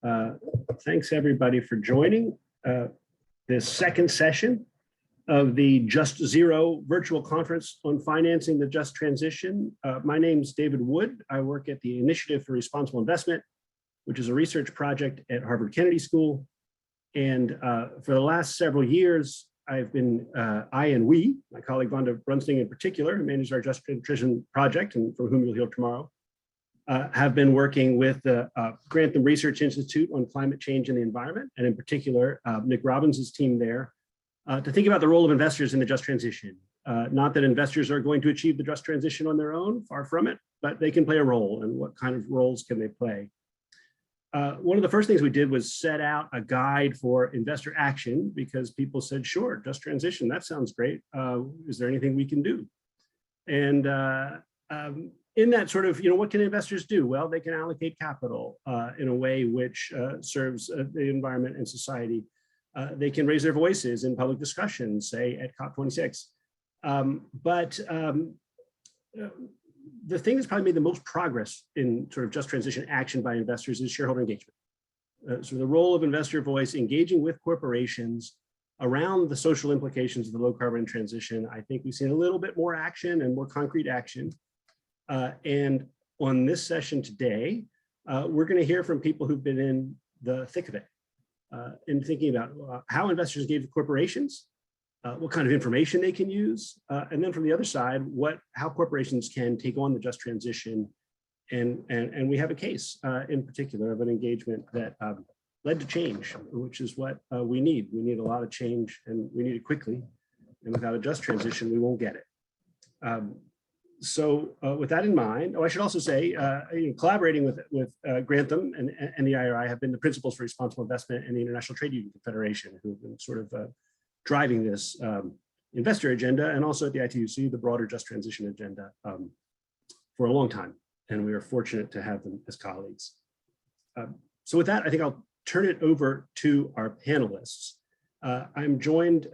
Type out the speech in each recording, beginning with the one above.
Thanks everybody for joining this second session of the Just Zero virtual conference on financing the just transition. My name's David Wood. I work at the Initiative for Responsible Investment, which is a research project at Harvard Kennedy School. And for the last several years, I've been, I and we, my colleague Vonda Brunsting in particular, who manages our Just Transition project and from whom you'll hear tomorrow, have been working with the Grantham Research Institute on climate change and the environment, and in particular, Nick Robbins' team there, to think about the role of investors in the just transition. Not that investors are going to achieve the just transition on their own, far from it, but they can play a role, and what kind of roles can they play? One of the first things we did was set out a guide for investor action because people said, sure, just transition, that sounds great. Is there anything we can do? And in that sort of, what can investors do? Well, they can allocate capital in a way which serves the environment and society. They can raise their voices in public discussions, say at COP26. The thing that's probably made the most progress in sort of just transition action by investors is shareholder engagement. So the role of investor voice engaging with corporations around the social implications of the low carbon transition, I think we've seen a little bit more action and more concrete action. And on this session today, we're going to hear from people who've been in the thick of it, in thinking about how investors engage with corporations, what kind of information they can use, and then from the other side, how corporations can take on the just transition. And we have a case in particular of an engagement that led to change, which is what we need. We need a lot of change, and we need it quickly. And without a just transition, we won't get it. So with that in mind, I should also say, collaborating with Grantham and the IRI have been the principles for responsible investment and the International Trade Union Confederation, who've been sort of driving this investor agenda, and also at the ITUC, the broader just transition agenda for a long time. And we are fortunate to have them as colleagues. So with that, I think I'll turn it over to our panelists. I'm joined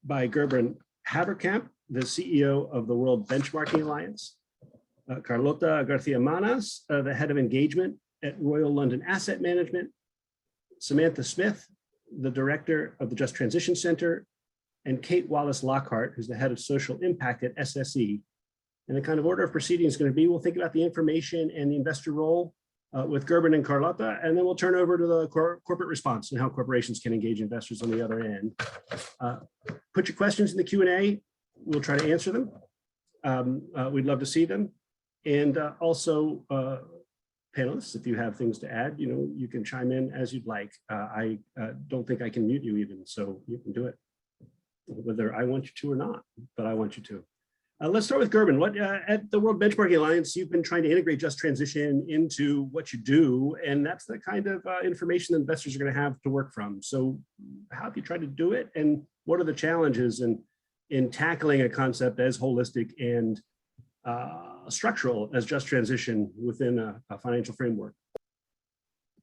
by Gerbrand Haverkamp, the CEO of the World Benchmarking Alliance, Carlota Garcia-Manas, the head of engagement at Royal London Asset Management, Samantha Smith, the director of the Just Transition Center, and Kate Wallace Lockhart, who's the head of social impact at SSE. And the kind of order of proceeding is going to be, we'll think about the information and the investor role with Gerbrand and Carlota, and then we'll turn over to the corporate response and how corporations can engage investors on the other end. Put your questions in the Q&A. We'll try to answer them. We'd love to see them. And also, panelists, if you have things to add, you can chime in as you'd like. I don't think I can mute you even, so you can do it, whether I want you to or not, but I want you to. Let's start with Gerbrand. At the World Benchmarking Alliance, you've been trying to integrate just transition into what you do, and that's the kind of information that investors are going to have to work from. So how have you tried to do it, and what are the challenges in tackling a concept as holistic and structural as just transition within a financial framework?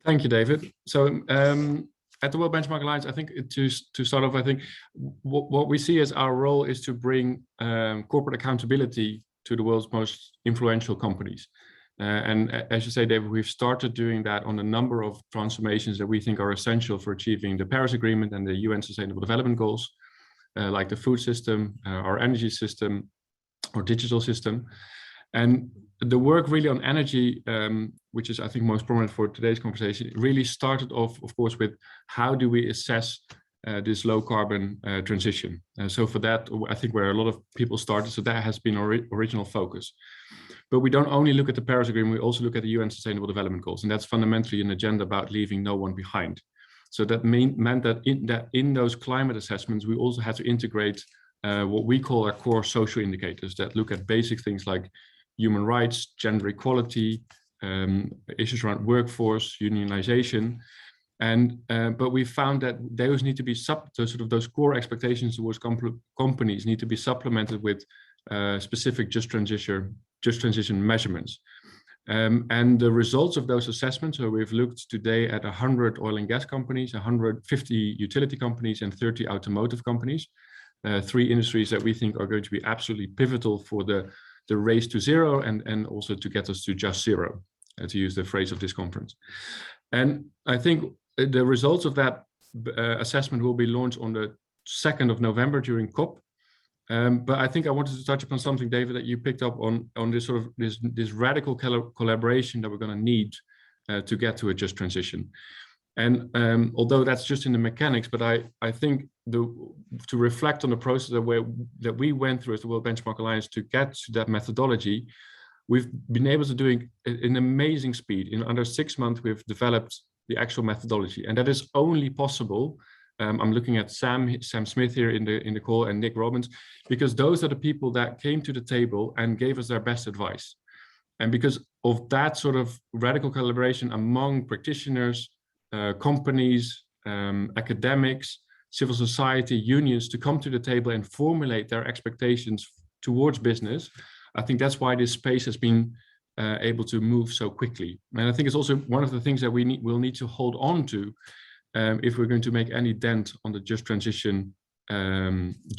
Thank you, David. So at the World Benchmark Alliance, I think to start off, I think what we see as our role is to bring corporate accountability to the world's most influential companies. And as you say, David, we've started doing that on a number of transformations that we think are essential for achieving the Paris Agreement and the UN Sustainable Development Goals, like the food system, our energy system, or digital system. And the work really on energy, which is I think most prominent for today's conversation, really started off, of course, with how do we assess this low carbon transition. So for that, I think where a lot of people started, so that has been our original focus. But we don't only look at the Paris Agreement, we also look at the UN Sustainable Development Goals. And that's fundamentally an agenda about leaving no one behind. So that meant that in those climate assessments, we also had to integrate what we call our core social indicators that look at basic things like human rights, gender equality, issues around workforce, unionization. But we found that those need to be those core expectations towards companies need to be supplemented with specific just transition measurements. And the results of those assessments, so we've looked today at 100 oil and gas companies, 150 utility companies, and 30 automotive companies, 3 industries that we think are going to be absolutely pivotal for the race to zero and also to get us to just zero, to use the phrase of this conference. And I think the results of that assessment will be launched on the 2nd of November during COP. But I think I wanted to touch upon something, David, that you picked up on this sort of this radical collaboration that we're going to need to get to a just transition. And although that's just in the mechanics, but I think to reflect on the process that we went through as the World Benchmark Alliance to get to that methodology, we've been able to do it in amazing speed. In under 6 months, we've developed the actual methodology, and that is only possible. I'm looking at Sam Smith here in the call and Nick Robbins, because those are the people that came to the table and gave us their best advice. And because of that sort of radical collaboration among practitioners, companies, academics, civil society, unions to come to the table and formulate their expectations towards business, I think that's why this space has been able to move so quickly. And I think it's also one of the things that we'll need to hold on to if we're going to make any dent on the just transition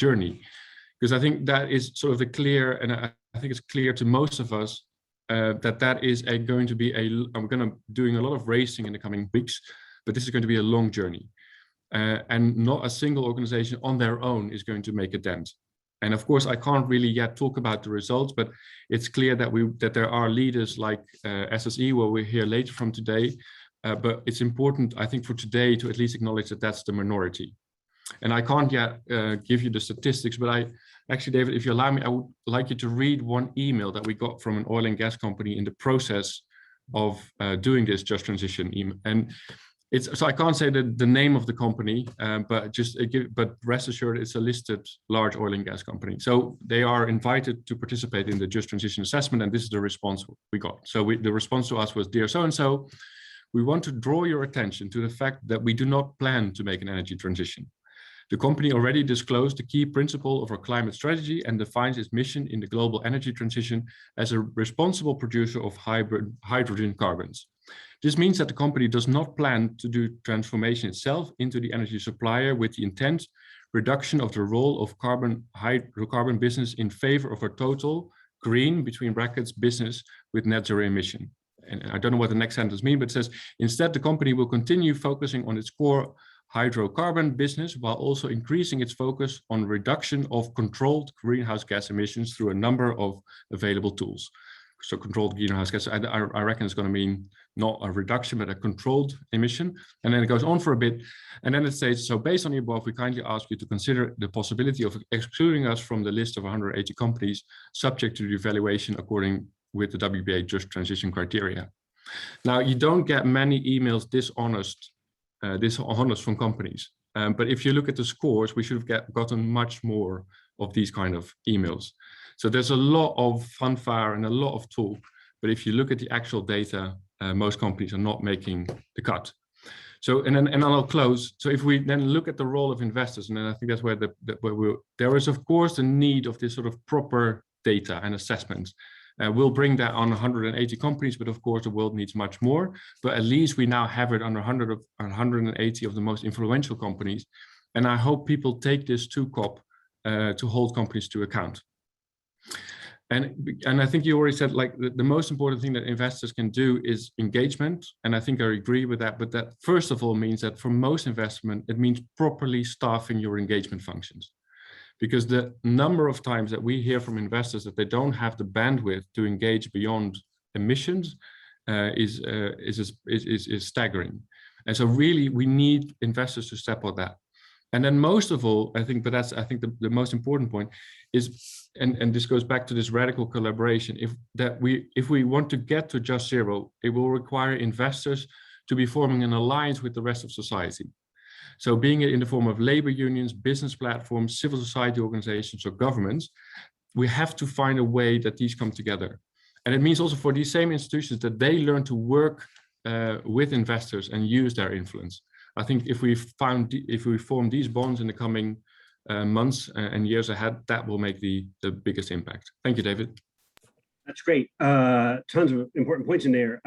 journey. Because I think that is sort of the clear, and I think it's clear to most of us that is going to be I'm going to doing a lot of racing in the coming weeks, but this is going to be a long journey. And not a single organization on their own is going to make a dent. And of course, I can't really yet talk about the results, but it's clear that there are leaders like SSE, where we're here later from today. But it's important, I think, for today to at least acknowledge that that's the minority. And I can't yet give you the statistics, but actually, David, if you allow me, I would like you to read one email that we got from an oil and gas company in the process of doing this just transition email. And so I can't say the name of the company, but rest assured it's a listed large oil and gas company. So they are invited to participate in the just transition assessment, and this is the response we got. So the response to us was, "Dear so-and-so, we want to draw your attention to the fact that we do not plan to make an energy transition. The company already disclosed the key principle of our climate strategy and defines its mission in the global energy transition as a responsible producer of hydrogen carbons. This means that the company does not plan to do transformation itself into the energy supplier with the intent reduction of the role of hydrocarbon business in favor of a total green, between brackets, business with net zero emission." And I don't know what the next sentence means, but it says, "Instead, the company will continue focusing on its core hydrocarbon business while also increasing its focus on reduction of controlled greenhouse gas emissions through a number of available tools." So controlled greenhouse gas, I reckon it's going to mean not a reduction, but a controlled emission. And then it goes on for a bit. And then it says, "So based on the above, we kindly ask you to consider the possibility of excluding us from the list of 180 companies subject to the evaluation according with the WBA just transition criteria." Now, you don't get many emails this honest from companies. But if you look at the scores, we should have gotten much more of these kind of emails. So there's a lot of fanfare and a lot of talk. But if you look at the actual data, most companies are not making the cut. So, and I'll close. So if we then look at the role of investors, and then I think that's where there is, of course, the need of this sort of proper data and assessment. We'll bring that on 180 companies, but of course the world needs much more. But at least we now have it under 180 of the most influential companies. And I hope people take this to COP to hold companies to account. And I think you already said, like, the most important thing that investors can do is engagement. And I think I agree with that. But that first of all means that for most investment, it means properly staffing your engagement functions. Because the number of times that we hear from investors that they don't have the bandwidth to engage beyond emissions is staggering. And so really we need investors to step on that. And then most of all, I think, but that's, I think the most important point is, and this goes back to this radical collaboration, if we want to get to just zero, it will require investors to be forming an alliance with the rest of society. So being it in the form of labor unions, business platforms, civil society organizations, or governments, we have to find a way that these come together. And it means also for these same institutions that they learn to work with investors and use their influence. I think if we form these bonds in the coming months and years ahead, that will make the biggest impact. Thank you, David. That's great. Tons of important points in there.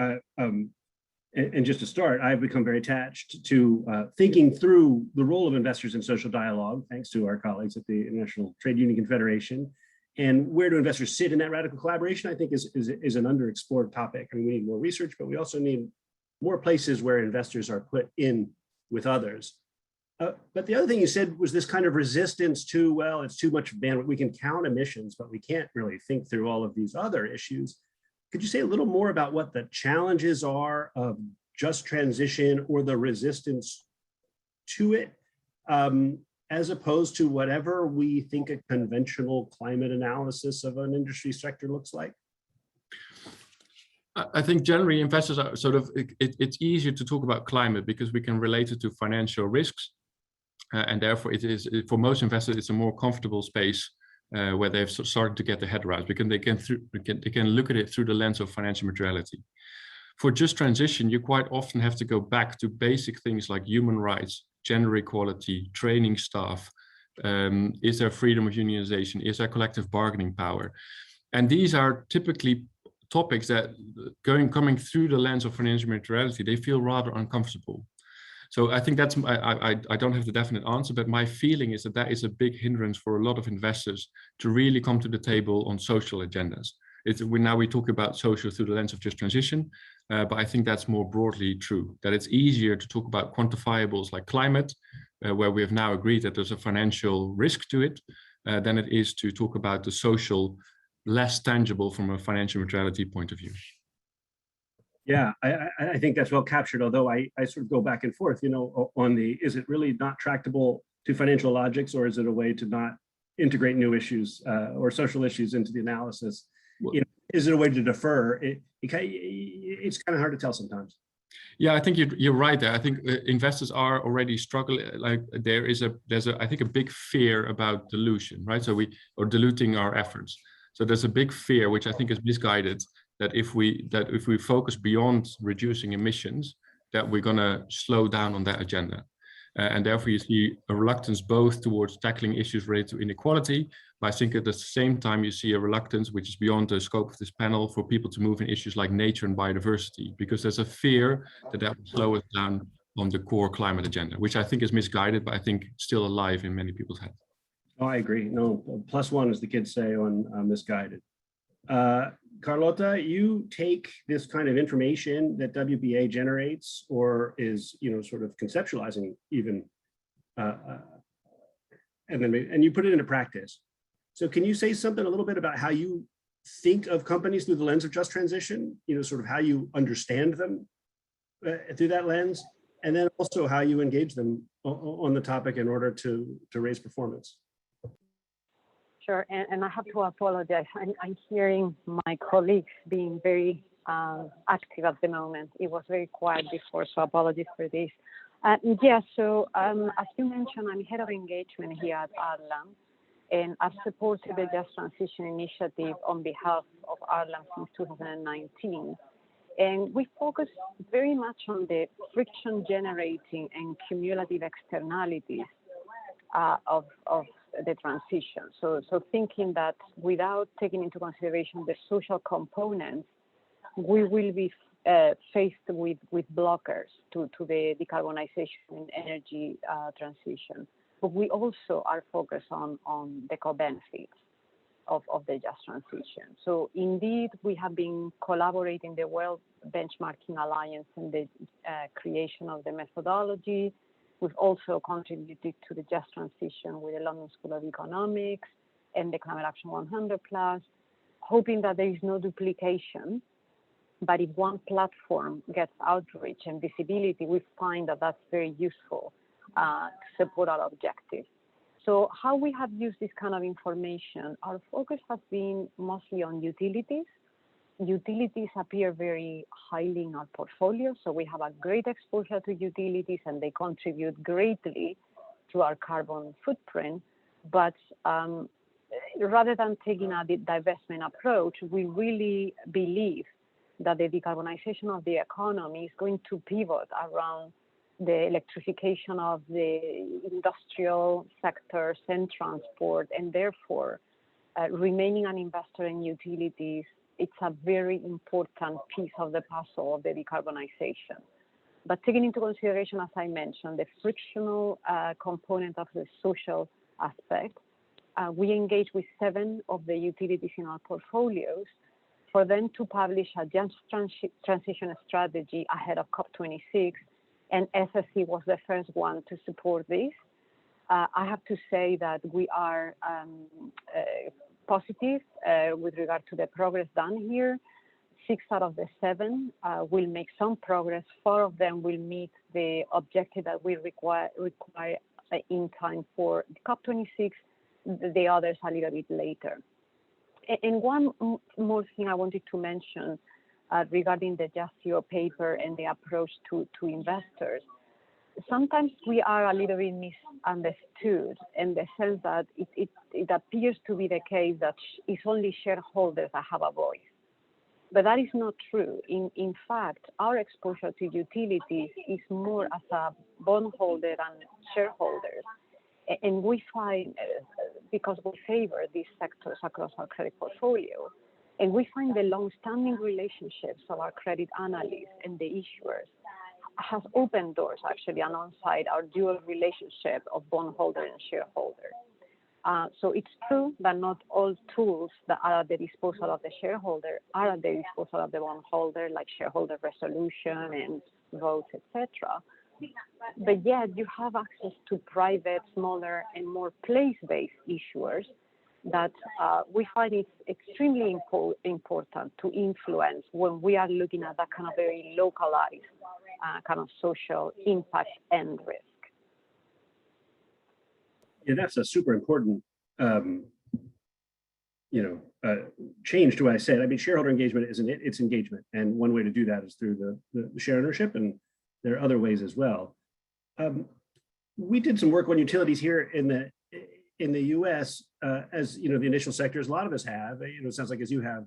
And just to start, I've become very attached to thinking through the role of investors in social dialogue, thanks to our colleagues at the International Trade Union Confederation. And where do investors sit in that radical collaboration, I think is an underexplored topic. I mean, we need more research, but we also need more places where investors are put in with others. But the other thing you said was this kind of resistance to, well, it's too much bandwidth. We can count emissions, but we can't really think through all of these other issues. Could you say a little more about what the challenges are of just transition or the resistance to it, as opposed to whatever we think a conventional climate analysis of an industry sector looks like? I think generally investors are sort of, it's easier to talk about climate because we can relate it to financial risks. And therefore it is, for most investors, it's a more comfortable space where they've started to get their head around, because they can look at it through the lens of financial materiality. For just transition, you quite often have to go back to basic things like human rights, gender equality, training staff. Is there freedom of unionization? Is there collective bargaining power? And these are typically topics that coming through the lens of financial materiality, they feel rather uncomfortable. So I think that's, I don't have the definite answer, but my feeling is that that is a big hindrance for a lot of investors to really come to the table on social agendas. Now we talk about social through the lens of just transition, but I think that's more broadly true, that it's easier to talk about quantifiables like climate, where we have now agreed that there's a financial risk to it, than it is to talk about the social, less tangible from a financial materiality point of view. Yeah, I think that's well captured, although I sort of go back and forth, on is it really not tractable to financial logics, or is it a way to not integrate new issues or social issues into the analysis? Is it a way to defer? It's kind of hard to tell sometimes. Yeah, I think you're right there. I think investors are already struggling. Like there's I think a big fear about dilution, right? So diluting our efforts. So there's a big fear, which I think is misguided, that if we focus beyond reducing emissions, that we're going to slow down on that agenda. And therefore you see a reluctance both towards tackling issues related to inequality, but I think at the same time you see a reluctance, which is beyond the scope of this panel, for people to move in issues like nature and biodiversity, because there's a fear that will slow us down on the core climate agenda, which I think is misguided, but I think still alive in many people's heads. Oh, I agree. No, +1, as the kids say, on misguided. Carlota, you take this kind of information that WBA generates, or is sort of conceptualizing even, and you put it into practice. So can you say something a little bit about how you think of companies through the lens of just transition? Sort of how you understand them through that lens, and then also how you engage them on the topic in order to raise performance. Sure, and I have to apologize. I'm hearing my colleagues being very active at the moment. It was very quiet before, so apologies for this. Yeah, so as you mentioned, I'm head of engagement here at Ireland, and I've supported the Just Transition Initiative on behalf of Ireland since 2019. And we focus very much on the friction generating and cumulative externalities of the transition. So thinking that without taking into consideration the social components, we will be faced with blockers to the decarbonization and energy transition. But we also are focused on the co-benefits of the just transition. So indeed, we have been collaborating the World Benchmarking Alliance in the creation of the methodology. We've also contributed to the just transition with the London School of Economics and the Climate Action 100+, hoping that there is no duplication. But if one platform gets outreach and visibility, we find that that's very useful to support our objectives. So how we have used this kind of information, our focus has been mostly on utilities. Utilities appear very highly in our portfolio, so we have a great exposure to utilities and they contribute greatly to our carbon footprint. But rather than taking a divestment approach, we really believe that the decarbonization of the economy is going to pivot around the electrification of the industrial sectors and transport, and therefore remaining an investor in utilities, it's a very important piece of the puzzle of the decarbonization. But taking into consideration, as I mentioned, the frictional component of the social aspect, we engage with 7 of the utilities in our portfolios for them to publish a just transition strategy ahead of COP26, and SSE was the first one to support this. I have to say that we are positive with regard to the progress done here. 6 out of the 7 will make some progress. 4 of them will meet the objective that we require in time for COP26, the others a little bit later. And one more thing I wanted to mention regarding the Just Zero paper and the approach to investors. Sometimes we are a little bit misunderstood in the sense that it appears to be the case that it's only shareholders that have a voice. But that is not true. In fact, our exposure to utilities is more as a bondholder and shareholders. And we find, because we favor these sectors across our credit portfolio, and we find the long-standing relationships of our credit analysts and the issuers has opened doors actually alongside our dual relationship of bondholder and shareholder. So it's true that not all tools that are at the disposal of the shareholder are at the disposal of the bondholder, like shareholder resolution and votes, etc. But yet you have access to private, smaller, and more place-based issuers that we find it's extremely important to influence when we are looking at that kind of very localized kind of social impact and risk. Yeah, that's a super important, change to what I said. I mean, shareholder engagement it's engagement, and one way to do that is through the share ownership, and there are other ways as well. We did some work on utilities here in the U.S. As you know, the initial sectors. A lot of us have. It sounds like as you have,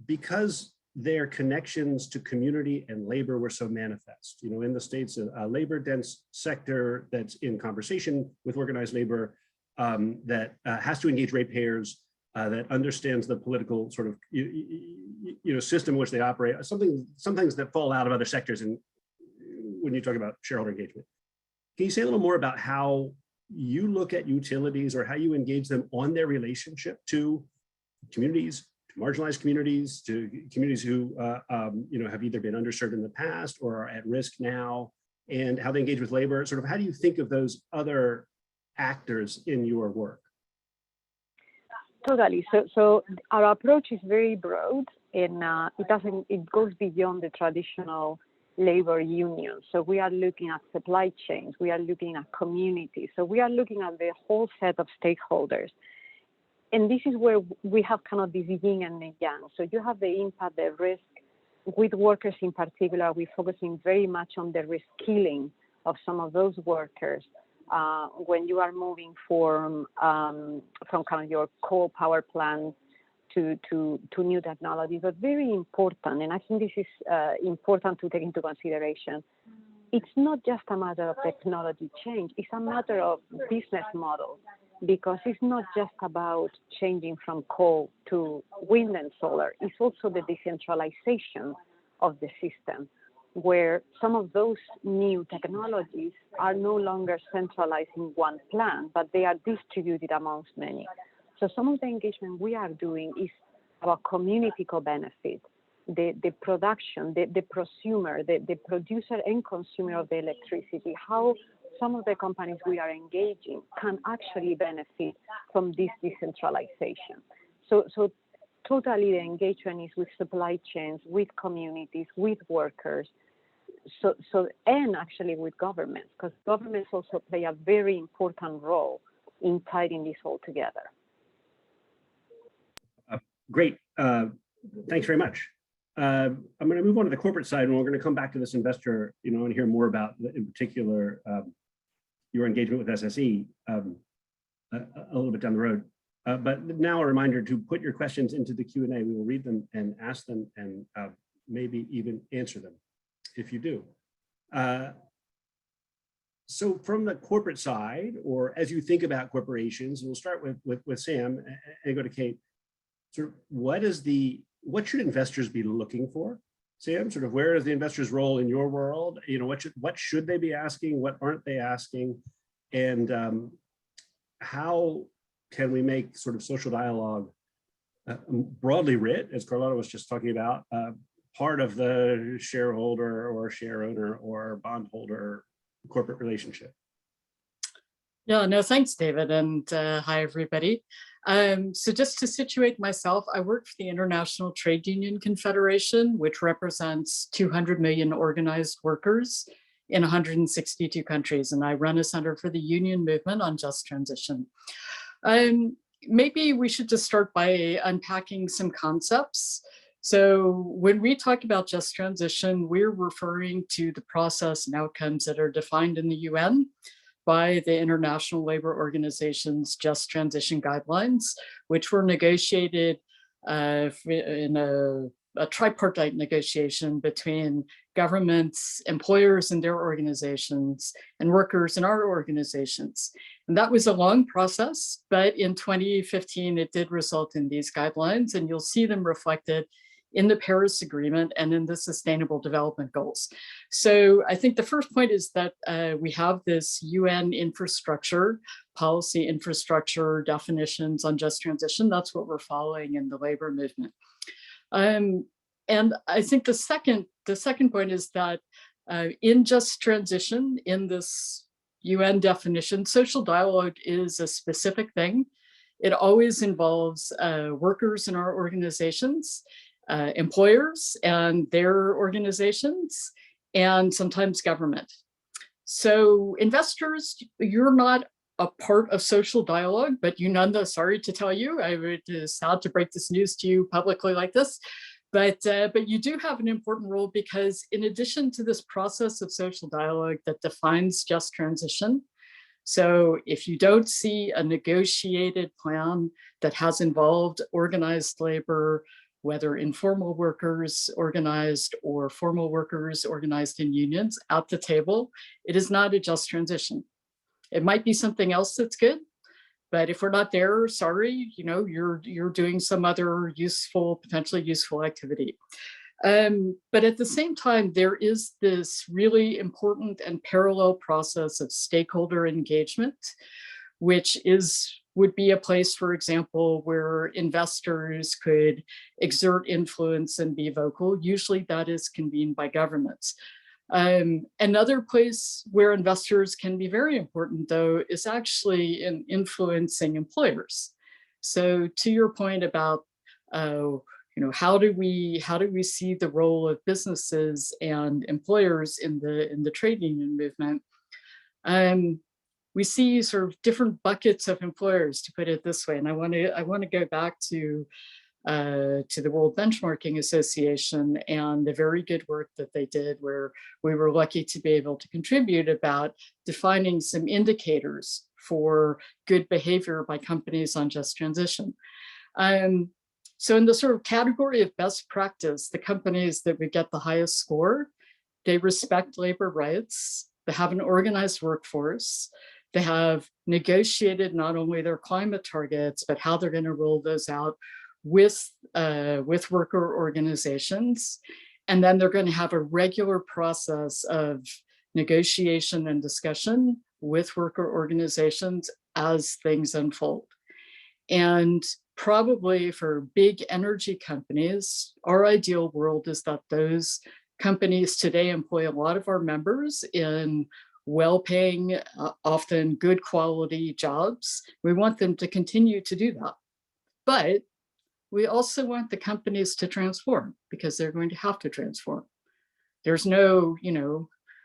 because their connections to community and labor were so manifest. In the States, a labor-dense sector that's in conversation with organized labor, that has to engage ratepayers, that understands the political sort of system in which they operate. Some things that fall out of other sectors. And when you talk about shareholder engagement, can you say a little more about how you look at utilities or how you engage them on their relationship to communities, to marginalized communities, to communities who have either been underserved in the past or are at risk now, and how they engage with labor? Sort of how do you think of those other actors in your work? Totally. So our approach is very broad, and it goes beyond the traditional labor union. So we are looking at supply chains, we are looking at communities, so we are looking at the whole set of stakeholders. And this is where we have kind of this yin and the yang. So you have the impact, the risk. With workers in particular, we're focusing very much on the reskilling of some of those workers when you are moving from kind of your coal power plant to new technologies. But very important, and I think this is important to take into consideration, it's not just a matter of technology change, it's a matter of business model, because it's not just about changing from coal to wind and solar, it's also the decentralization of the system, where some of those new technologies are no longer centralized in one plant, but they are distributed amongst many. So some of the engagement we are doing is about community co-benefit, the production, the prosumer, the producer and consumer of the electricity, how some of the companies we are engaging can actually benefit from this decentralization. So totally the engagement is with supply chains, with communities, with workers, and actually with governments, because governments also play a very important role in tying this all together. Great. Thanks very much. I'm going to move on to the corporate side, and we're going to come back to this investor, and hear more about, in particular, your engagement with SSE a little bit down the road. But now a reminder to put your questions into the Q&A. We will read them and ask them, and maybe even answer them if you do. So from the corporate side, or as you think about corporations, and we'll start with Sam and go to Kate. Sort of what should investors be looking for? Sam, sort of where is the investor's role in your world? What should they be asking? What aren't they asking? And how can we make sort of social dialogue broadly writ, as Carlota was just talking about, part of the shareholder or share owner or bondholder corporate relationship. Yeah, no, thanks, David, and hi, everybody. So just to situate myself, I work for the International Trade Union Confederation, which represents 200 million organized workers in 162 countries, and I run a center for the union movement on just transition. Maybe we should just start by unpacking some concepts. So when we talk about just transition, we're referring to the process and outcomes that are defined in the UN by the International Labor Organization's Just Transition Guidelines, which were negotiated in a tripartite negotiation between governments, employers and their organizations, and workers in our organizations. And that was a long process, but in 2015, it did result in these guidelines, and you'll see them reflected in the Paris Agreement and in the Sustainable Development Goals. So I think the first point is that we have this UN infrastructure, policy infrastructure definitions on just transition. That's what we're following in the labor movement. And I think the second point is that in just transition, in this UN definition, social dialogue is a specific thing. It always involves workers in our organizations, employers and their organizations, and sometimes government. So investors, you're not a part of social dialogue, but Yunanda, sorry to tell you, it is sad to break this news to you publicly like this, but you do have an important role, because in addition to this process of social dialogue that defines just transition, so if you don't see a negotiated plan that has involved organized labor, whether informal workers organized or formal workers organized in unions at the table, it is not a just transition. It might be something else that's good, but if we're not there, sorry, you're doing some other useful, potentially useful activity. But at the same time, there is this really important and parallel process of stakeholder engagement, which would be a place, for example, where investors could exert influence and be vocal. Usually that is convened by governments. Another place where investors can be very important, though, is actually in influencing employers. So to your point about, how do we see the role of businesses and employers in the trade union movement? We see sort of different buckets of employers, to put it this way. And I want to go back to the World Benchmarking Association and the very good work that they did, where we were lucky to be able to contribute about defining some indicators for good behavior by companies on just transition. So in the sort of category of best practice, the companies that would get the highest score, they respect labor rights, they have an organized workforce, they have negotiated not only their climate targets, but how they're going to roll those out with worker organizations. And then they're going to have a regular process of negotiation and discussion with worker organizations as things unfold. And probably for big energy companies, our ideal world is that those companies today employ a lot of our members in well-paying, often good quality jobs. We want them to continue to do that. But we also want the companies to transform, because they're going to have to transform. There's no,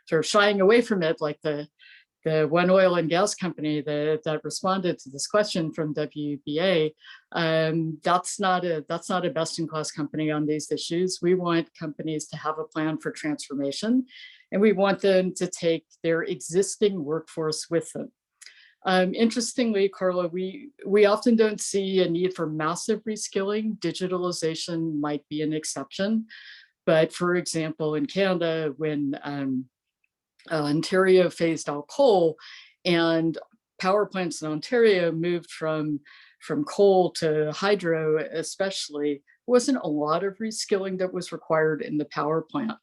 sort of shying away from it, like the one oil and gas company that responded to this question from WBA. That's not a best-in-class company on these issues. We want companies to have a plan for transformation, and we want them to take their existing workforce with them. Interestingly, Carla, we often don't see a need for massive reskilling. Digitalization might be an exception. But for example, in Canada, when Ontario phased out coal and power plants in Ontario moved from coal to hydro, especially, wasn't a lot of reskilling that was required in the power plant.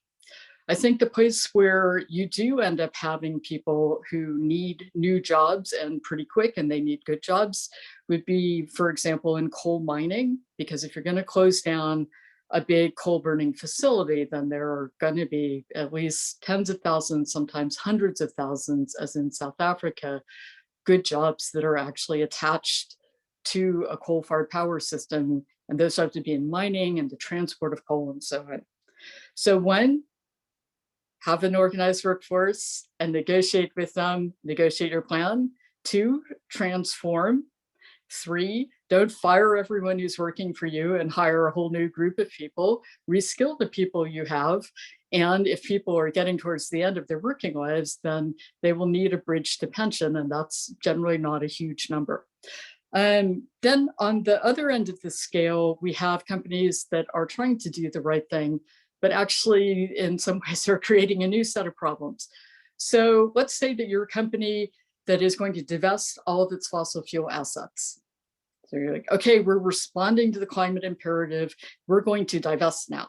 I think the place where you do end up having people who need new jobs and pretty quick, and they need good jobs, would be, for example, in coal mining, because if you're going to close down a big coal burning facility, then there are going to be at least tens of thousands, sometimes hundreds of thousands, as in South Africa, good jobs that are actually attached to a coal-fired power system. And those have to be in mining and the transport of coal and so on. So one, have an organized workforce and negotiate with them, negotiate your plan. Two, transform. Three, don't fire everyone who's working for you and hire a whole new group of people. Reskill the people you have. And if people are getting towards the end of their working lives, then they will need a bridge to pension, and that's generally not a huge number. Then on the other end of the scale, we have companies that are trying to do the right thing, but actually in some ways are creating a new set of problems. So let's say that you're a company that is going to divest all of its fossil fuel assets. So you're like, okay, we're responding to the climate imperative. We're going to divest now.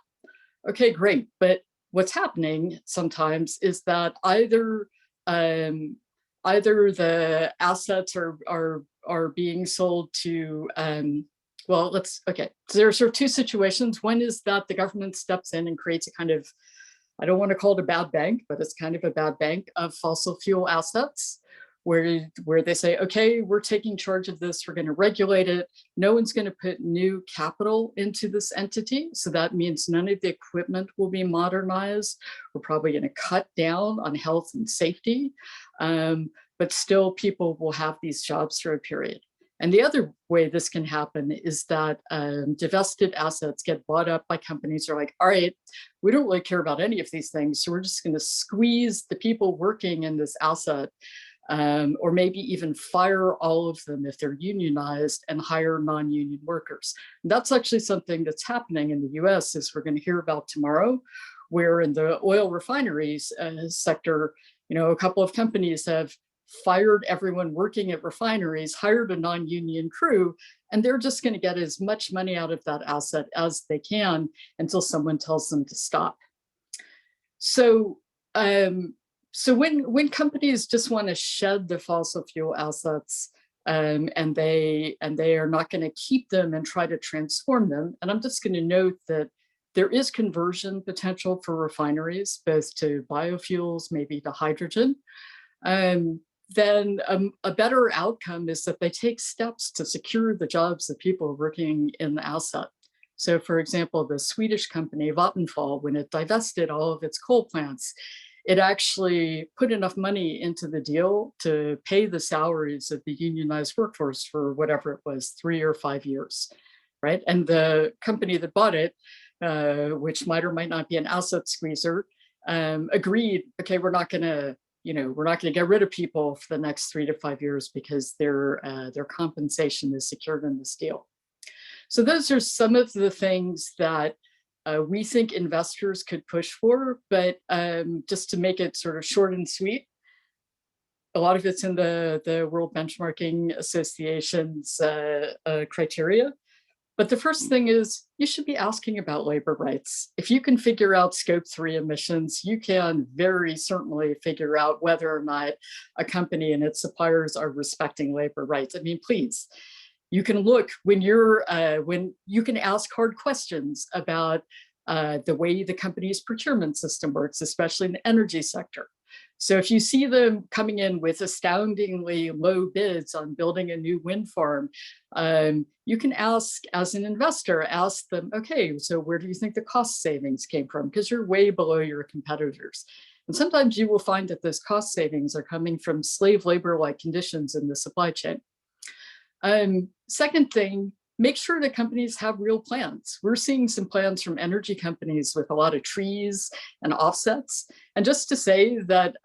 Okay, great. But what's happening sometimes is that either the assets are being sold to, well, okay. So there are sort of two situations. One is that the government steps in and creates a kind of, I don't want to call it a bad bank, but it's kind of a bad bank of fossil fuel assets, where they say, okay, we're taking charge of this, we're going to regulate it. No one's going to put new capital into this entity. So that means none of the equipment will be modernized. We're probably going to cut down on health and safety, but still people will have these jobs for a period. And the other way this can happen is that divested assets get bought up by companies who are like, all right, we don't really care about any of these things, so we're just going to squeeze the people working in this asset, or maybe even fire all of them if they're unionized and hire non-union workers. And that's actually something that's happening in the US, as we're going to hear about tomorrow, where in the oil refineries sector, a couple of companies have fired everyone working at refineries, hired a non-union crew, and they're just going to get as much money out of that asset as they can until someone tells them to stop. So, when companies just want to shed the fossil fuel assets, and they are not going to keep them and try to transform them, and I'm just going to note that there is conversion potential for refineries, both to biofuels, maybe to hydrogen. Then a better outcome is that they take steps to secure the jobs of people working in the asset. So for example, the Swedish company Vattenfall, when it divested all of its coal plants, it actually put enough money into the deal to pay the salaries of the unionized workforce for whatever it was, 3 or 5 years, right? And the company that bought it, which might or might not be an asset squeezer, agreed, okay, we're not going to get rid of people for the next 3 to 5 years because their compensation is secured in this deal. So those are some of the things that we think investors could push for, but just to make it sort of short and sweet, a lot of it's in the World Benchmarking Association's criteria. But the first thing is you should be asking about labor rights. If you can figure out scope 3 emissions, you can very certainly figure out whether or not a company and its suppliers are respecting labor rights. I mean, please, you can look when you can ask hard questions about the way the company's procurement system works, especially in the energy sector. So if you see them coming in with astoundingly low bids on building a new wind farm, you can ask, as an investor, ask them, okay, so where do you think the cost savings came from? Because you're way below your competitors. And sometimes you will find that those cost savings are coming from slave labor-like conditions in the supply chain. Second thing, make sure that companies have real plans. We're seeing some plans from energy companies with a lot of trees and offsets. And just to say that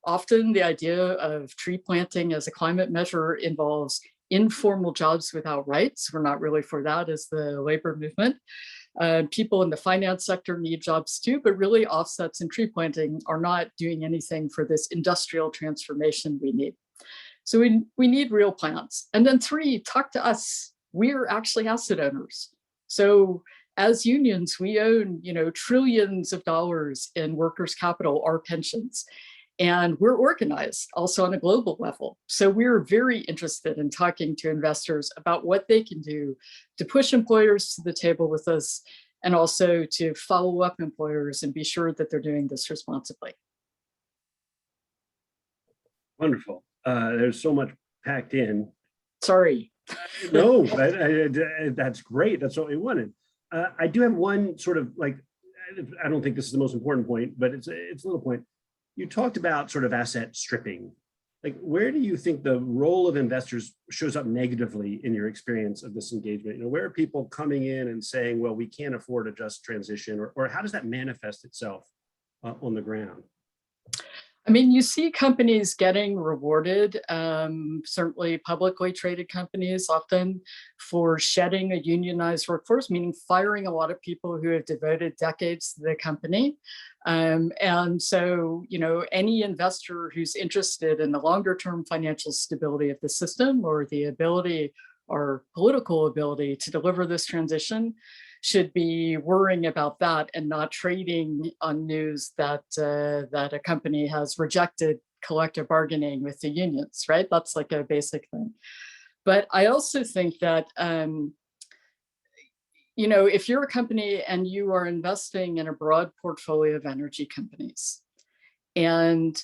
often the idea of tree planting as a climate measure involves informal jobs without rights. We're not really for that as the labor movement. People in the finance sector need jobs too, but really offsets and tree planting are not doing anything for this industrial transformation we need. So we need real plans. And then 3, talk to us. We're actually asset owners. So as unions, we own, trillions of dollars in workers' capital, our pensions. And we're organized also on a global level. So we're very interested in talking to investors about what they can do to push employers to the table with us, and also to follow up employers and be sure that they're doing this responsibly. Wonderful. There's so much packed in. Sorry. No, that's great. That's what we wanted. I do have one sort of like, I don't think this is the most important point, but it's a little point. You talked about sort of asset stripping. Like, where do you think the role of investors shows up negatively in your experience of this engagement? Where are people coming in and saying, well, we can't afford a just transition, or how does that manifest itself on the ground? I mean, you see companies getting rewarded, certainly publicly traded companies often, for shedding a unionized workforce, meaning firing a lot of people who have devoted decades to the company. And so, any investor who's interested in the longer term financial stability of the system, or the ability or political ability to deliver this transition, should be worrying about that and not trading on news that that a company has rejected collective bargaining with the unions, right? That's like a basic thing. But I also think that, if you're a company and you are investing in a broad portfolio of energy companies, and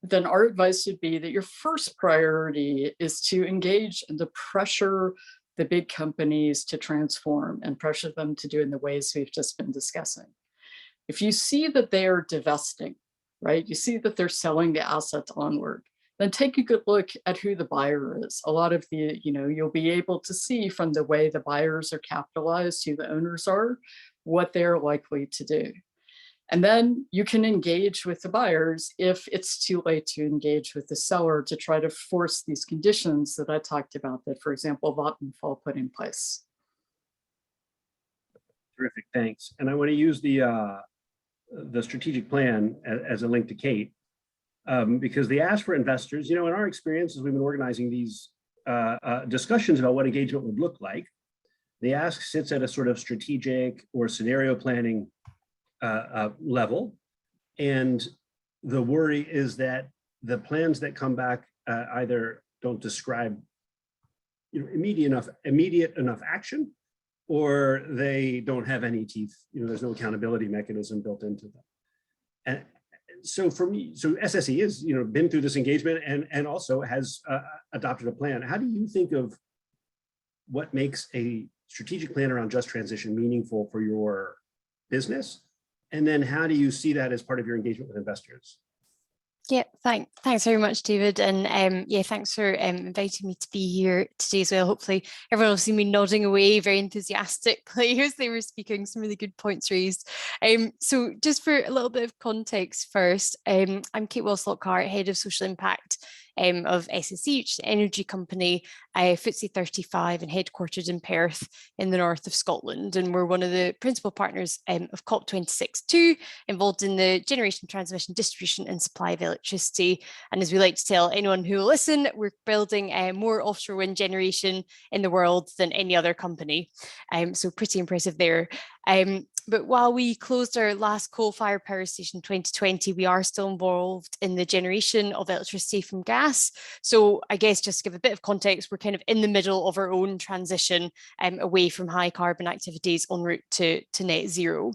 then our advice would be that your first priority is to engage and to pressure the big companies to transform, and pressure them to do in the ways we've just been discussing. If you see that they are divesting, right? You see that they're selling the assets onward, then take a good look at who the buyer is. A lot of the, you'll be able to see from the way the buyers are capitalized, who the owners are, what they're likely to do. And then you can engage with the buyers if it's too late to engage with the seller to try to force these conditions that I talked about that, for example, Vattenfall put in place. Terrific, thanks. And I want to use the strategic plan as a link to Kate, because the ask for investors, in our experience as we've been organizing these discussions about what engagement would look like, the ask sits at a sort of strategic or scenario planning level, and the worry is that the plans that come back either don't describe immediate enough action, or they don't have any teeth. There's no accountability mechanism built into them. And so for me, SSE has been through this engagement and also has adopted a plan. How do you think of what makes a strategic plan around just transition meaningful for your business? And then how do you see that as part of your engagement with investors? Yeah, thanks very much, David. And yeah, thanks for inviting me to be here today as well. Hopefully everyone will see me nodding away very enthusiastically as they were speaking, some really good points raised. So just for a little bit of context first, I'm Kate Lockhart, Head of Social Impact of SSE, which is an energy company, FTSE 35 and headquartered in Perth in the north of Scotland. And we're one of the principal partners of COP26 involved in the generation, transmission, distribution and supply of electricity. And as we like to tell anyone who will listen, we're building more offshore wind generation in the world than any other company. So pretty impressive there. But while we closed our last coal-fired power station in 2020, we are still involved in the generation of electricity from gas. So I guess just to give a bit of context, we're kind of in the middle of our own transition away from high carbon activities en route to net zero.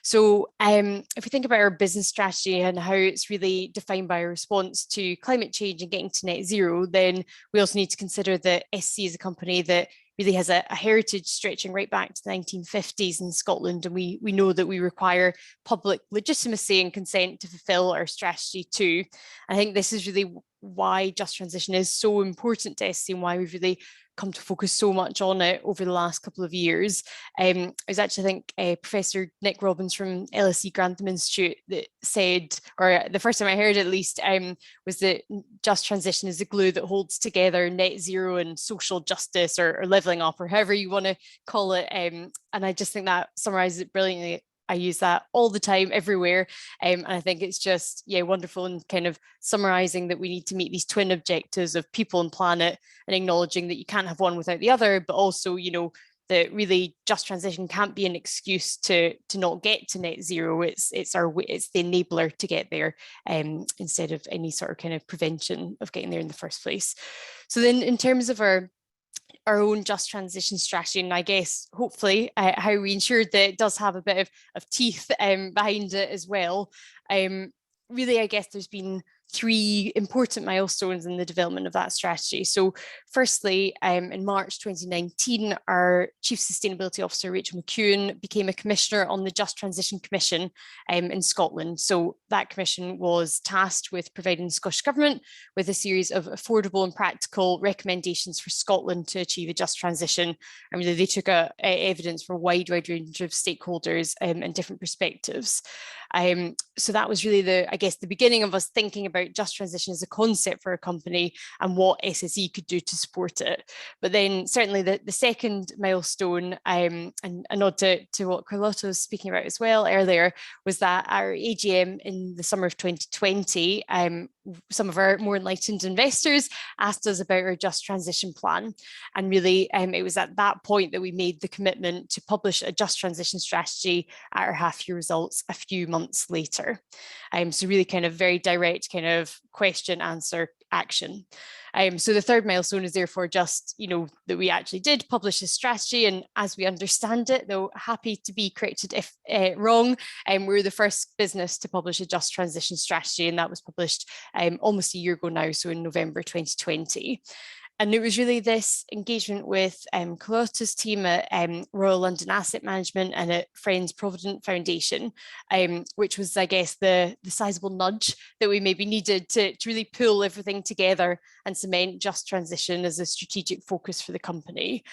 So if we think about our business strategy and how it's really defined by our response to climate change and getting to net zero, then we also need to consider that SSE is a company that really has a heritage stretching right back to the 1950s in Scotland. And we know that we require public legitimacy and consent to fulfill our strategy too. I think this is really why just transition is so important to SSE and why we've really come to focus so much on it over the last couple of years. It was actually, I think, Professor Nick Robbins from LSE Grantham Institute that said, or the first time I heard it at least, was that just transition is the glue that holds together net zero and social justice, or levelling up, or however you want to call it. And I just think that summarises it brilliantly. I use that all the time, everywhere. And I think it's just, yeah, wonderful and kind of summarising that we need to meet these twin objectives of people and planet, and acknowledging that you can't have one without the other, but also, that really just transition can't be an excuse to not get to net zero. It's the enabler to get there, instead of any sort of kind of prevention of getting there in the first place. So then in terms of our own just transition strategy, and I guess hopefully how we ensure that it does have a bit of teeth behind it as well. Really, I guess there's been 3 important milestones in the development of that strategy. So firstly, in March 2019, our Chief Sustainability Officer, Rachel McEwen, became a commissioner on the Just Transition Commission in Scotland. So that commission was tasked with providing the Scottish Government with a series of affordable and practical recommendations for Scotland to achieve a just transition. And really, they took evidence from a wide range of stakeholders and different perspectives. So that was really the beginning of us thinking about just transition as a concept for a company and what SSE could do to support it. But then certainly the second milestone, and a nod to what Carlota was speaking about as well earlier, was that our AGM in the summer of 2020, some of our more enlightened investors asked us about our just transition plan. And really, it was at that point that we made the commitment to publish a just transition strategy at our half-year results a few months later. So really kind of very direct kind of question, answer, action. So the third milestone is therefore just, that we actually did publish a strategy, and as we understand it, though happy to be corrected if wrong, we're the first business to publish a just transition strategy, and that was published almost a year ago now, so in November 2020. And it was really this engagement with Carlota's team at Royal London Asset Management and at Friends Provident Foundation, which was, I guess, the sizable nudge that we maybe needed to really pull everything together and cement just transition as a strategic focus for the company.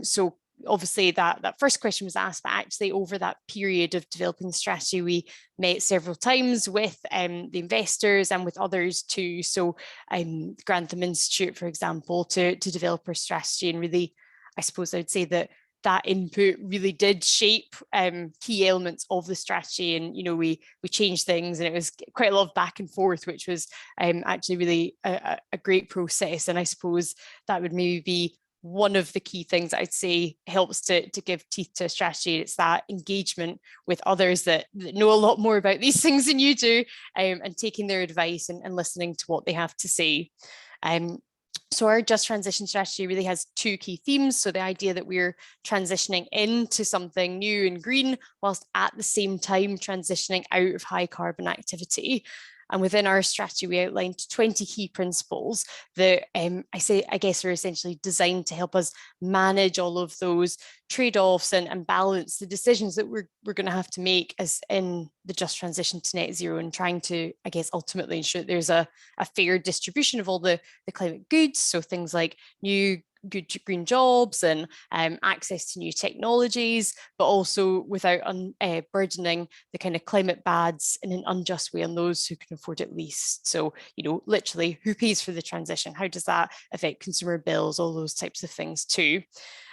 So obviously that first question was asked, but actually over that period of developing the strategy, we met several times with the investors and with others too. So Grantham Institute, for example, to develop our strategy. And really, I suppose I'd say that input really did shape key elements of the strategy. And, we changed things, and it was quite a lot of back and forth, which was actually really a great process. And I suppose that would maybe be one of the key things I'd say helps to give teeth to a strategy. It's that engagement with others that know a lot more about these things than you do, and taking their advice and listening to what they have to say. So our Just Transition strategy really has 2 key themes. So the idea that we're transitioning into something new and green, whilst at the same time transitioning out of high carbon activity. And within our strategy, we outlined 20 key principles that I guess are essentially designed to help us manage all of those trade-offs and balance the decisions that we're going to have to make as in the just transition to net zero, and trying to, I guess, ultimately ensure there's a fair distribution of all the climate goods. So things like new good green jobs and access to new technologies, but also without burdening the kind of climate bads in an unjust way on those who can afford it least. So, literally, who pays for the transition? How does that affect consumer bills? All those types of things too.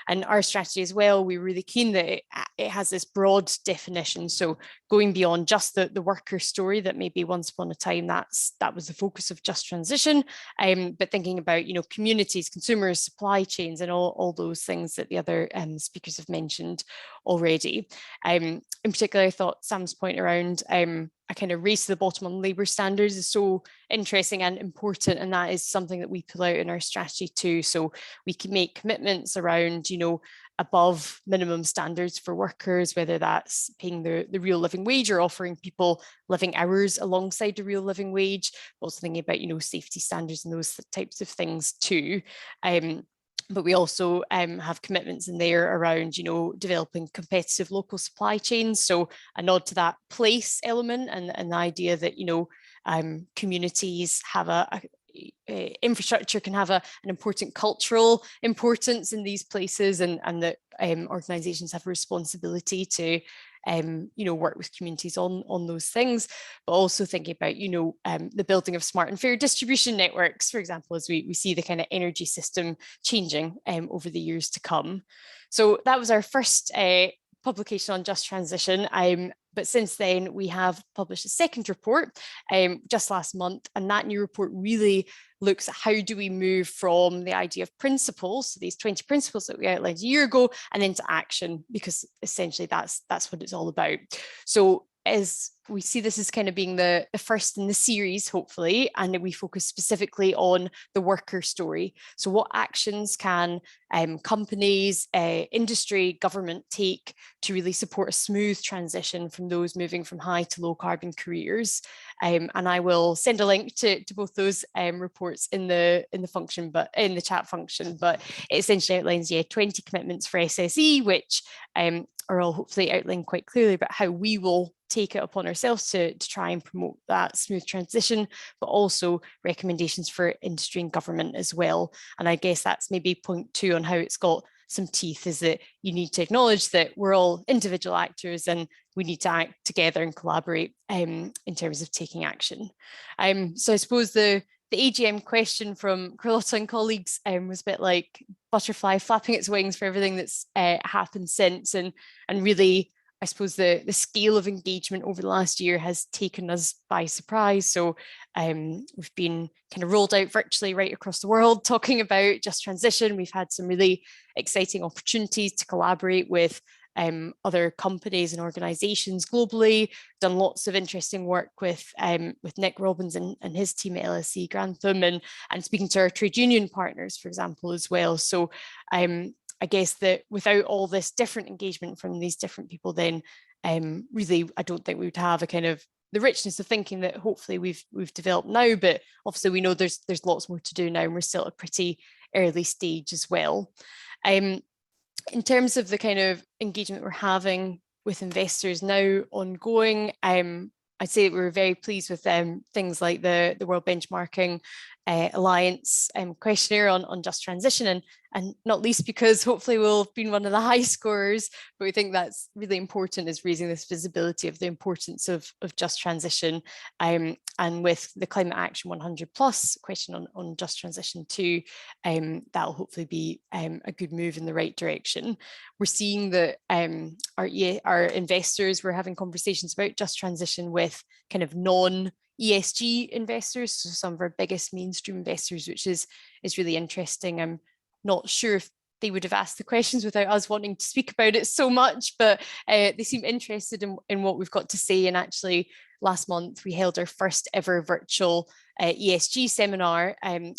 And our strategy as well, we're really keen that it has this broad definition. So going beyond just the worker story that maybe once upon a time that was the focus of Just Transition, but thinking about communities, consumers, supply chains, and all those things that the other speakers have mentioned already. In particular, I thought Sam's point around a kind of race to the bottom on labour standards is so interesting and important, and that is something that we pull out in our strategy too. So we can make commitments around, above minimum standards for workers, whether that's paying the real living wage or offering people living hours alongside the real living wage, but also thinking about, safety standards and those types of things too. But we also have commitments in there around, developing competitive local supply chains. So a nod to that place element and the idea that, communities have infrastructure can have an important cultural importance in these places, and that organisations have a responsibility to work with communities on those things, but also thinking about, the building of smart and fair distribution networks, for example, as we see the kind of energy system changing over the years to come. So that was our first publication on Just Transition. But since then, we have published a second report just last month, and that new report really looks at how do we move from the idea of principles, so these 20 principles that we outlined a year ago, and into action, because essentially that's what it's all about. So as we see this as kind of being the first in the series, hopefully, and we focus specifically on the worker story. So what actions can companies, industry, government take to really support a smooth transition from those moving from high to low carbon careers? And I will send a link to both those reports in the function, but in the chat function. But it essentially outlines 20 commitments for SSE, which are all hopefully outlined quite clearly about how we will take it upon ourselves to try and promote that smooth transition, but also recommendations for industry and government as well. And I guess that's maybe point 2 on how it's got some teeth, is that you need to acknowledge that we're all individual actors and we need to act together and collaborate in terms of taking action. So I suppose the AGM question from Carlota and colleagues was a bit like butterfly flapping its wings for everything that's happened since, and really, I suppose the scale of engagement over the last year has taken us by surprise. So we've been kind of rolled out virtually right across the world talking about just transition. We've had some really exciting opportunities to collaborate with other companies and organizations globally, done lots of interesting work with Nick Robbins and his team at LSE Grantham, and speaking to our trade union partners, for example, as well. So I guess that without all this different engagement from these different people, then really, I don't think we would have a kind of the richness of thinking that hopefully we've developed now. But obviously, we know there's lots more to do now, and we're still at a pretty early stage as well. In terms of the kind of engagement we're having with investors now ongoing, I'd say that we were very pleased with things like the World Benchmarking Alliance questionnaire on just transition, and not least because hopefully we'll have been one of the high scorers, but we think that's really important, is raising this visibility of the importance of just transition. And with the Climate Action 100 Plus question on just transition too, that'll hopefully be a good move in the right direction. We're seeing that our investors, we're having conversations about just transition with kind of non-ESG investors, so some of our biggest mainstream investors, which is really interesting. I'm not sure if they would have asked the questions without us wanting to speak about it so much, but they seem interested in what we've got to say. And actually, last month we held our first ever virtual ESG seminar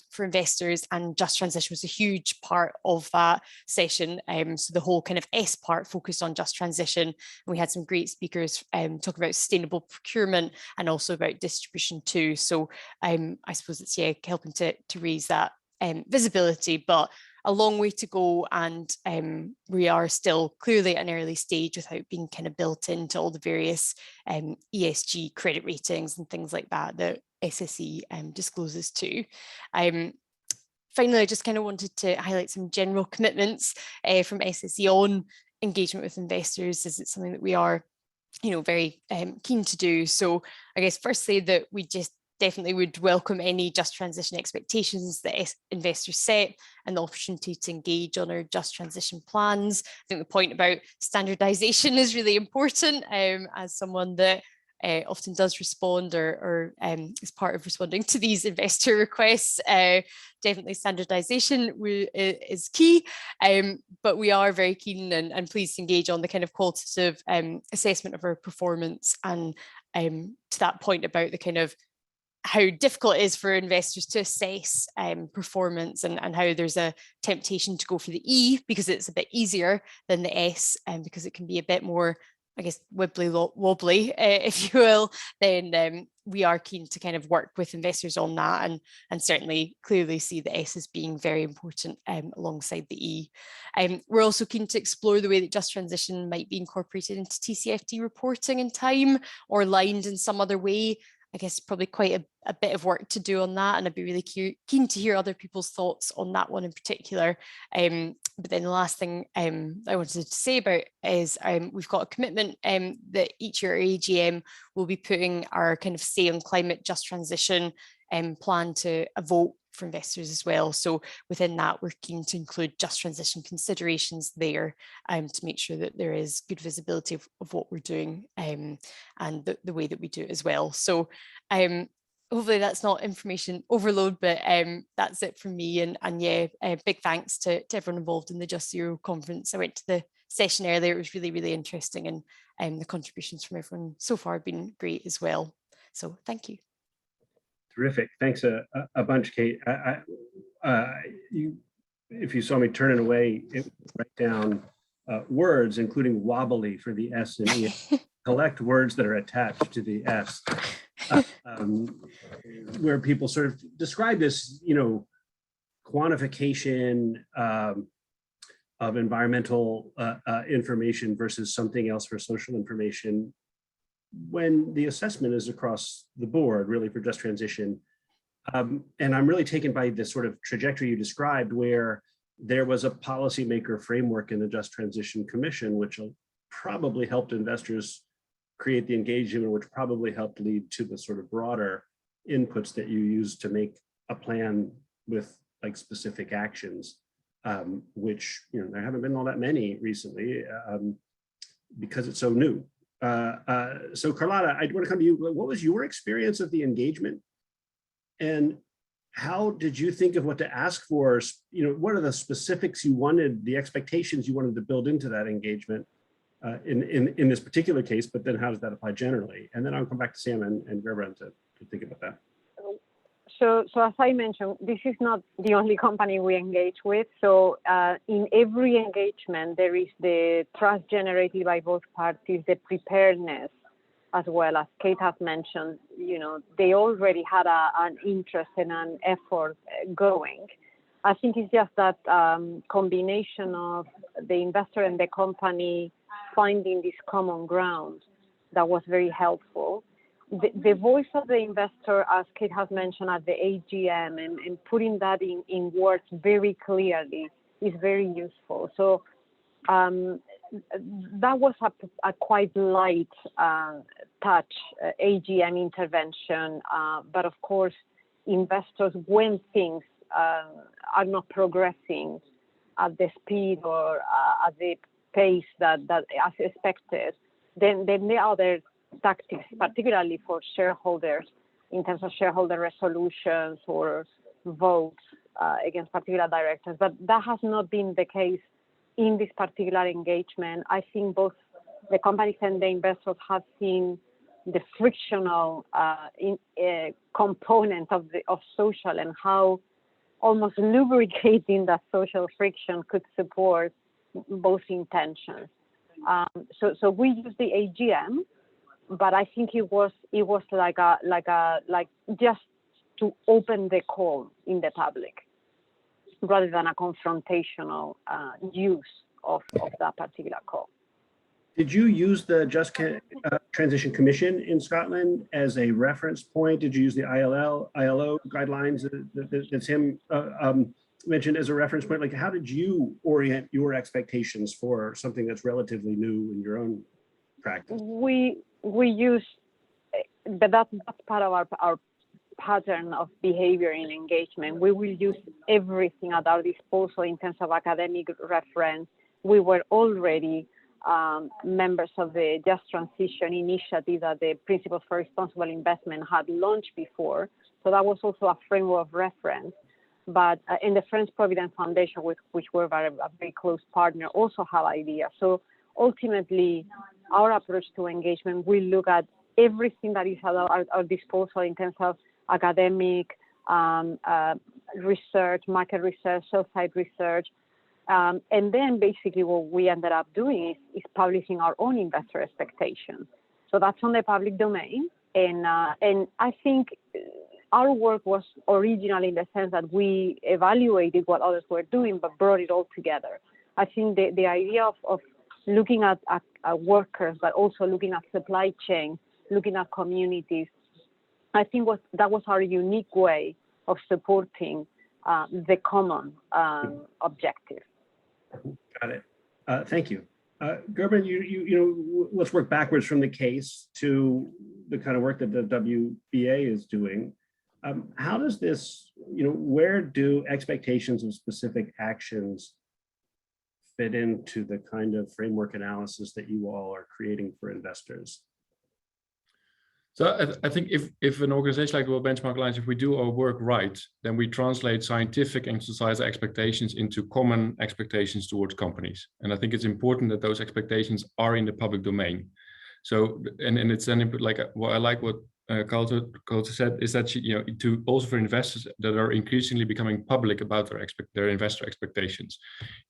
for investors, and just transition was a huge part of that session. So the whole kind of S part focused on just transition, and we had some great speakers talk about sustainable procurement and also about distribution too. So I suppose it's helping to raise that visibility, but a long way to go, and we are still clearly at an early stage without being kind of built into all the various ESG credit ratings and things like that that SSE discloses too. Finally, I just kind of wanted to highlight some general commitments from SSE on engagement with investors, as it's something that we are, very keen to do. So I guess firstly that we just definitely would welcome any just transition expectations that investors set, and the opportunity to engage on our just transition plans. I think the point about standardization is really important. As someone that often does respond or is part of responding to these investor requests, definitely standardization is key, but we are very keen and pleased to engage on the kind of qualitative assessment of our performance, and to that point about the kind of how difficult it is for investors to assess performance, and how there's a temptation to go for the E because it's a bit easier than the S, and because it can be a bit more, I guess, wibbly wobbly, if you will. Then we are keen to kind of work with investors on that, and certainly clearly see the S as being very important alongside the E. We're also keen to explore the way that just transition might be incorporated into TCFD reporting in time, or aligned in some other way. I guess probably quite a bit of work to do on that, and I'd be really keen to hear other people's thoughts on that one in particular. But then the last thing I wanted to say about is we've got a commitment that each year at AGM will be putting our kind of say on climate just transition plan to a vote for investors as well. So within that, we're keen to include just transition considerations there to make sure that there is good visibility of what we're doing and the way that we do it as well. So hopefully that's not information overload, but that's it from me. And yeah, big thanks to everyone involved in the Just Zero conference. I went to the session earlier. It was really, really interesting. And the contributions from everyone so far have been great as well. So thank you. Terrific. Thanks a bunch, Kate. If you saw me turning away, write down words, including wobbly for the S and E. Collect words that are attached to the S, where people sort of describe this, quantification of environmental information versus something else for social information, when the assessment is across the board, really for just transition. And I'm really taken by this sort of trajectory you described, where there was a policymaker framework in the Just Transition Commission, which probably helped investors create the engagement, which probably helped lead to the sort of broader inputs that you use to make a plan with like specific actions, which there haven't been all that many recently because it's so new. So Carlota, I want to come to you. What was your experience of the engagement, and how did you think of what to ask for? What are the specifics you wanted, the expectations you wanted to build into that engagement in this particular case, but then how does that apply generally? And then I'll come back to Sam and Gerbrand to think about that. So as I mentioned, this is not the only company we engage with. So in every engagement, there is the trust generated by both parties, the preparedness, as well as Kate has mentioned. They already had an interest and an effort going. I think it's just that combination of the investor and the company finding this common ground that was very helpful. The voice of the investor, as Kate has mentioned at the AGM, and putting that in words very clearly is very useful. So that was a quite light touch AGM intervention. But of course, investors, when things are not progressing at the speed or at the pace that as expected, then there are other tactics, particularly for shareholders, in terms of shareholder resolutions or votes against particular directors. But that has not been the case in this particular engagement. I think both the companies and the investors have seen the frictional component of social, and how almost lubricating that social friction could support both intentions. So we use the AGM, but I think it was like just to open the call in the public, rather than a confrontational use of that particular call. Did you use the Just Transition Commission in Scotland as a reference point? Did you use the ILO guidelines that Sam mentioned as a reference point? Like, how did you orient your expectations for something that's relatively new in your own practice? We use, but that's part of our pattern of behavior in engagement. We will use everything at our disposal in terms of academic reference. We were already members of the Just Transition initiative that the Principles for Responsible Investment had launched before. So that was also a framework of reference. But in the French Providence Foundation, which we're a very close partner, also have ideas. So ultimately, our approach to engagement, we look at everything that is at our disposal in terms of academic research, market research, sell-side research. And then basically what we ended up doing is publishing our own investor expectations. So that's on the public domain. And I think our work was original in the sense that we evaluated what others were doing, but brought it all together. I think the idea of looking at workers, but also looking at supply chain, looking at communities, I think that was our unique way of supporting the common objective. Got it. Thank you. Gerbrand, you let's work backwards from the case to the kind of work that the WBA is doing. How does this, where do expectations of specific actions fit into the kind of framework analysis that you all are creating for investors? So I think if an organization like the World Benchmark Alliance, if we do our work right, then we translate scientific and societal expectations into common expectations towards companies. And I think it's important that those expectations are in the public domain. So, and it's then like what I like what Carlota said is that to also for investors that are increasingly becoming public about their investor expectations.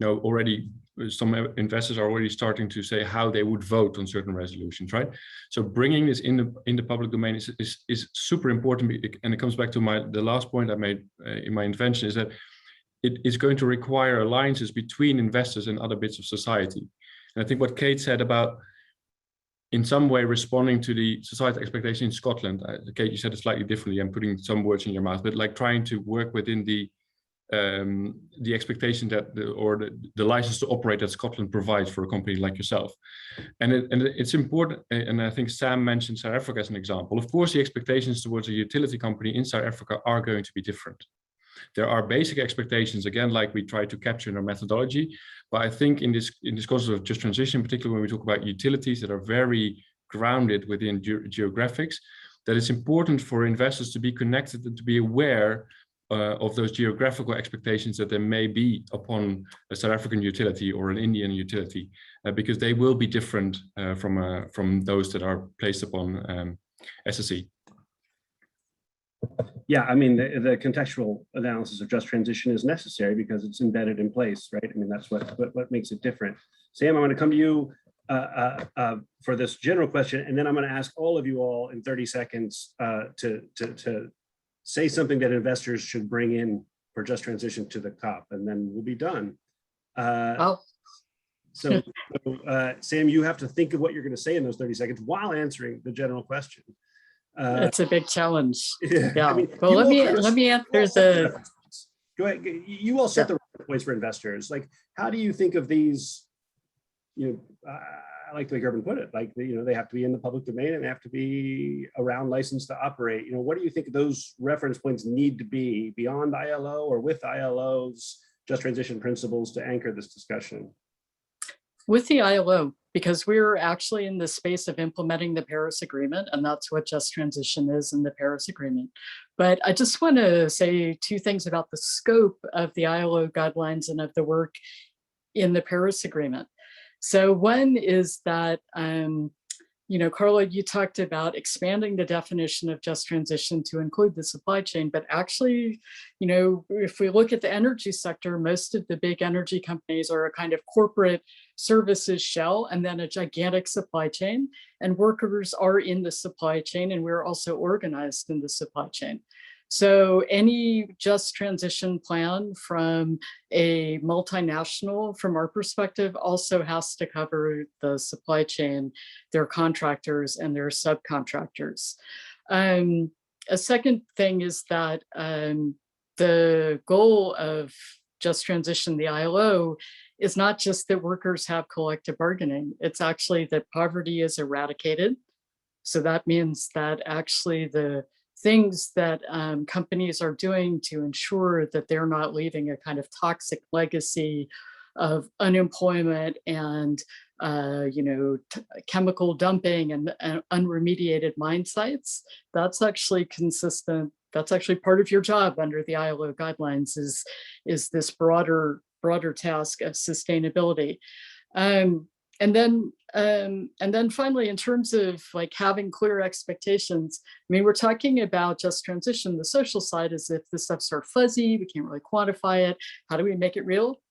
Already some investors are already starting to say how they would vote on certain resolutions, right? So bringing this in the public domain is super important, and it comes back to the last point I made in my intervention, is that it is going to require alliances between investors and other bits of society. And I think what Kate said about in some way responding to the societal expectation in Scotland. Kate, you said it slightly differently. I'm putting some words in your mouth, but like trying to work within the expectation that the license to operate that Scotland provides for a company like yourself. And it's important, and I think Sam mentioned South Africa as an example. Of course, the expectations towards a utility company in South Africa are going to be different. There are basic expectations, again, like we try to capture in our methodology. But I think in this concept of just transition, particularly when we talk about utilities that are very grounded within geographics, that it's important for investors to be connected and to be aware of those geographical expectations that there may be upon a South African utility or an Indian utility, because they will be different from those that are placed upon SSE. Yeah, I mean, the contextual analysis of just transition is necessary because it's embedded in place, right? I mean, that's what makes it different. Sam, I'm going to come to you for this general question, and then I'm going to ask all of you all in 30 seconds to say something that investors should bring in for just transition to the COP, and then we'll be done. So Sam, you have to think of what you're going to say in those 30 seconds while answering the general question. It's a big challenge. Yeah. I mean, well, let me answer the. Go ahead. You all set the points for investors. Like, how do you think of these? I like the way Gerbrand put it. Like, they have to be in the public domain and they have to be around license to operate. What do you think those reference points need to be beyond ILO or with ILO's just transition principles to anchor this discussion? With the ILO, because we're actually in the space of implementing the Paris Agreement, and that's what just transition is in the Paris Agreement. But I just want to say two things about the scope of the ILO guidelines and of the work in the Paris Agreement. So one is that, Carla, you talked about expanding the definition of just transition to include the supply chain, but actually, if we look at the energy sector, most of the big energy companies are a kind of corporate services shell and then a gigantic supply chain, and workers are in the supply chain, and we're also organized in the supply chain. So any just transition plan from a multinational, from our perspective, also has to cover the supply chain, their contractors and their subcontractors. A second thing is that the goal of just transition, the ILO, is not just that workers have collective bargaining, it's actually that poverty is eradicated. So that means that actually the things that companies are doing to ensure that they're not leaving a kind of toxic legacy of unemployment and chemical dumping and unremediated mine sites, that's actually consistent. That's actually part of your job under the ILO guidelines is this broader task of sustainability. And then finally, in terms of like having clear expectations, I mean, we're talking about just transition. The social side is if the stuff's sort of fuzzy, we can't really quantify it. How do we make it real?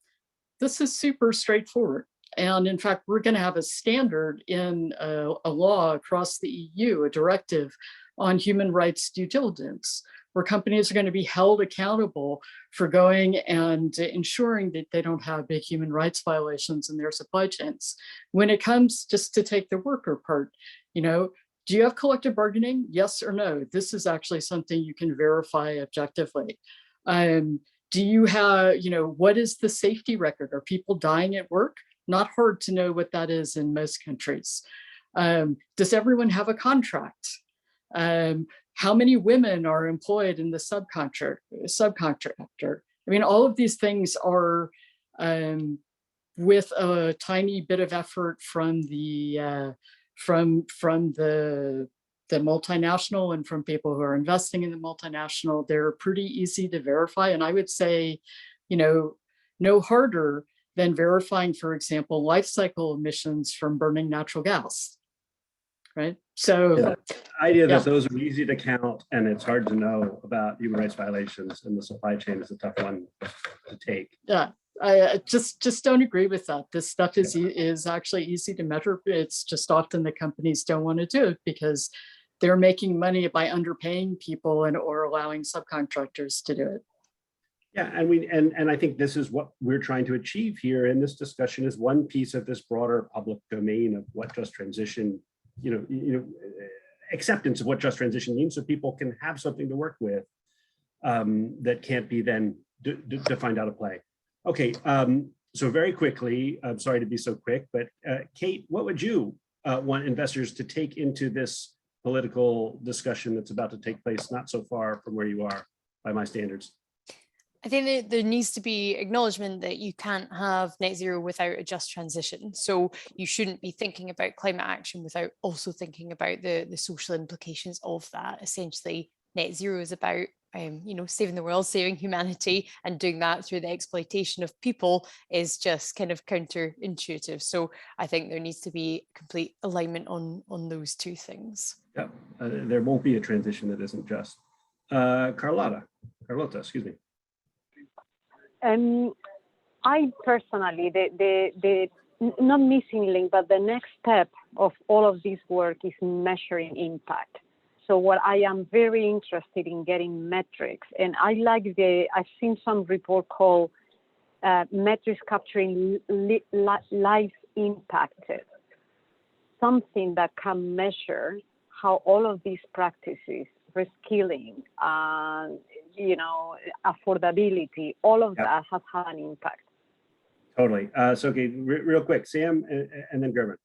This is super straightforward. And in fact, we're going to have a standard in a law across the EU, a directive on human rights due diligence, where companies are going to be held accountable for going and ensuring that they don't have big human rights violations in their supply chains. When it comes just to take the worker part, do you have collective bargaining? Yes or no? This is actually something you can verify objectively. Do you have, what is the safety record? Are people dying at work? Not hard to know what that is in most countries. Does everyone have a contract? how many women are employed in the subcontractor? I mean, all of these things are with a tiny bit of effort from the multinational and from people who are investing in the multinational. They're pretty easy to verify, and I would say, no harder than verifying, for example, life cycle emissions from burning natural gas, right? So the idea that those are easy to count and it's hard to know about human rights violations in the supply chain is a tough one to take. Yeah, I just don't agree with that. This stuff is actually easy to measure. It's just often the companies don't want to do it because they're making money by underpaying people or allowing subcontractors to do it. Yeah, and I think this is what we're trying to achieve here in this discussion is one piece of this broader public domain of what just transition, acceptance of what just transition means, so people can have something to work with that can't be then defined out of play. Okay, so very quickly, I'm sorry to be so quick, but Kate, what would you want investors to take into this political discussion that's about to take place not so far from where you are by my standards? I think that there needs to be acknowledgement that you can't have net zero without a just transition. So you shouldn't be thinking about climate action without also thinking about the social implications of that. Essentially, net zero is about saving the world, saving humanity, and doing that through the exploitation of people is just kind of counterintuitive. So I think there needs to be complete alignment on those two things. Yeah, there won't be a transition that isn't just. Carlota, excuse me. I personally, the not missing link, but the next step of all of this work is measuring impact. So what I am very interested in getting metrics, and I've seen some report called metrics capturing lives impacted, something that can measure how all of these practices, reskilling, affordability, all of that has had an impact. Totally. So, okay, real quick, Sam, and then Gerbrand.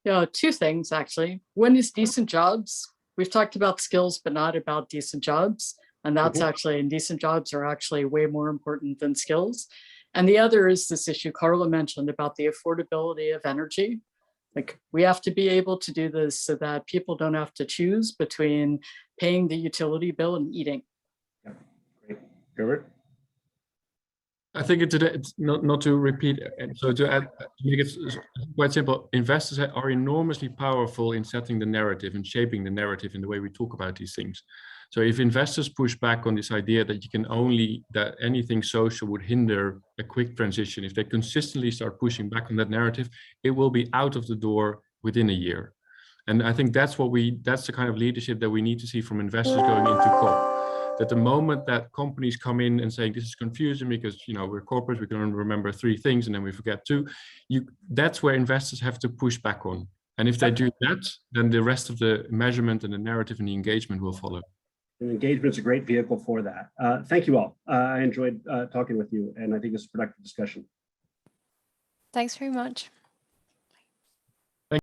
Yeah, two things actually. One is decent jobs. We've talked about skills, but not about decent jobs. And that's actually, and decent jobs are actually way more important than skills. And the other is this issue Carla mentioned about the affordability of energy. Like, we have to be able to do this so that people don't have to choose between paying the utility bill and eating. Yeah, great. Gerbrand? I think it's not to repeat, so to add, to make it quite simple, investors are enormously powerful in setting the narrative and shaping the narrative in the way we talk about these things. So if investors push back on this idea that that anything social would hinder a quick transition, if they consistently start pushing back on that narrative, it will be out of the door within a year. And I think that's the kind of leadership that we need to see from investors going into COP. That the moment that companies come in and saying this is confusing because we're corporates, we can only remember 3 things and then we forget 2, that's where investors have to push back on. And if they do that, then the rest of the measurement and the narrative and the engagement will follow. And engagement is a great vehicle for that. Thank you all. I enjoyed talking with you, and I think this is a productive discussion. Thanks very much.